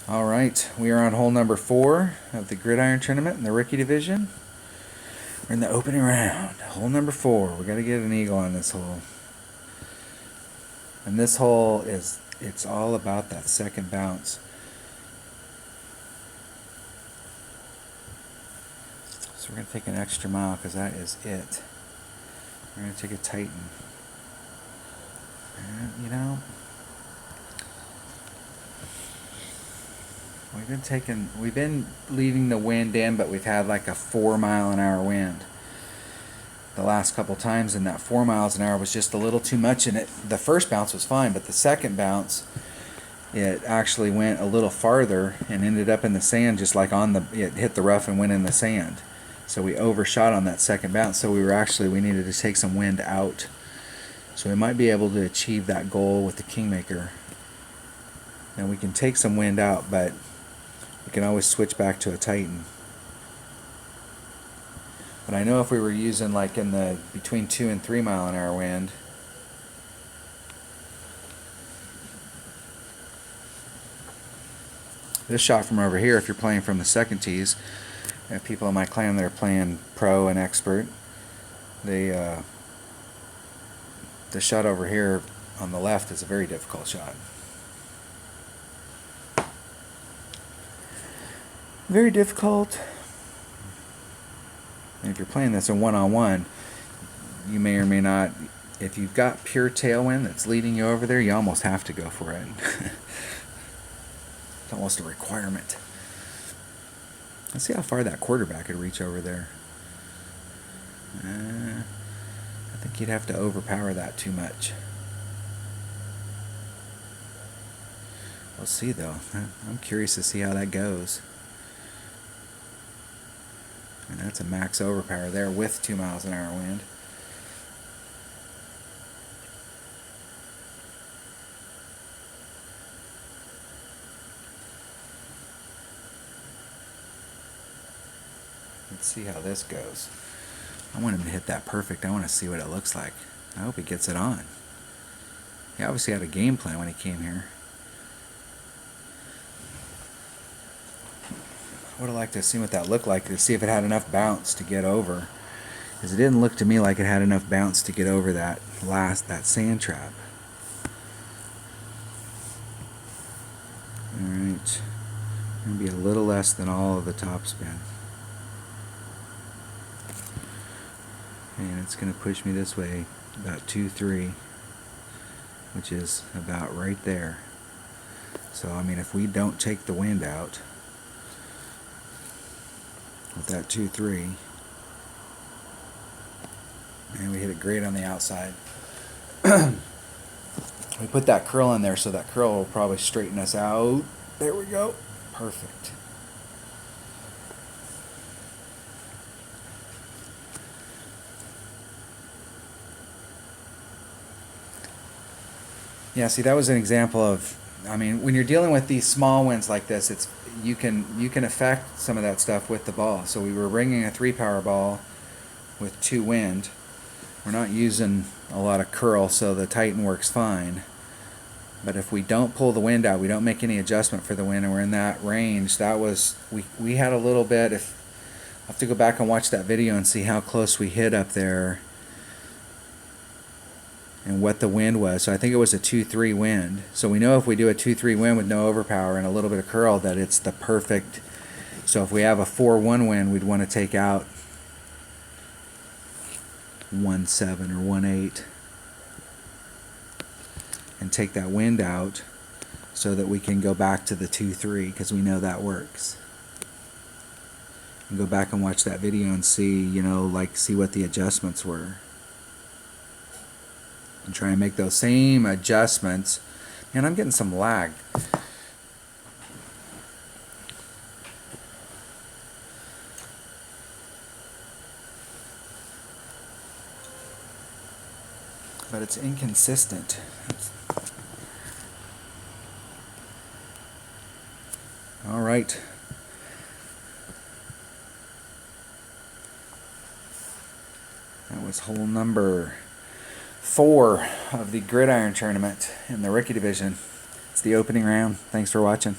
All right, we are on hole number 4 of the Gridiron tournament in the rookie division. We're in the opening round. Hole number 4. We got to get an eagle on this hole. And this hole it's all about that second bounce. So we're going to take an extra mile because that is it. We're going to take a Titan. And, we've been leaving the wind in, but we've had like a 4-mile-an-hour wind the last couple times, and that 4 miles an hour was just a little too much. And the first bounce was fine, but the second bounce, it actually went a little farther and ended up in the sand, just like it hit the rough and went in the sand. So we overshot on that second bounce. So we needed to take some wind out. So we might be able to achieve that goal with the Kingmaker. And we can take some wind out, but we can always switch back to a Titan. But I know if we were using like in the between 2 and 3 mile an hour wind, this shot from over here, if you're playing from the second tees, people in my clan that are playing pro and expert, the shot over here on the left is a very difficult shot. Very difficult. And if you're playing this in one-on-one, you may or may not, if you've got pure tailwind that's leading you over there, you almost have to go for it. It's almost a requirement. Let's see how far that quarterback could reach over there. I think you'd have to overpower that too much. We'll see though. I'm curious to see how that goes. And that's a max overpower there with 2 miles an hour wind. Let's see how this goes. I want him to hit that perfect. I want to see what it looks like. I hope he gets it on. He obviously had a game plan when he came here. I would have liked to see what that looked like, to see if it had enough bounce to get over, because it didn't look to me like it had enough bounce to get over that sand trap. Alright, going to be a little less than all of the topspin. And it's going to push me this way about 2-3, which is about right there. So I mean, if we don't take the wind out with that 2-3, and we hit it great on the outside. We put that curl in there, so that curl will probably straighten us out. There we go. Perfect. Yeah, see, that was an example of, I mean, when you're dealing with these small winds like this, you can affect some of that stuff with the ball. So we were bringing a 3-power ball with 2 wind. We're not using a lot of curl, so the Titan works fine. But if we don't pull the wind out, we don't make any adjustment for the wind, and we're in that range, we had a little bit. I'll have to go back and watch that video and see how close we hit up there and what the wind was. So I think it was a 2-3 wind. So we know if we do a 2-3 wind with no overpower and a little bit of curl, that it's the perfect. So if we have a 4-1 wind, we'd want to take out 1-7 or 1-8 and take that wind out so that we can go back to the 2-3, because we know that works. And go back and watch that video and see, see what the adjustments were. And try and make those same adjustments. And I'm getting some lag. But it's inconsistent. All right. That was hole number 4 of the Gridiron tournament in the rookie division. It's the opening round. Thanks for watching.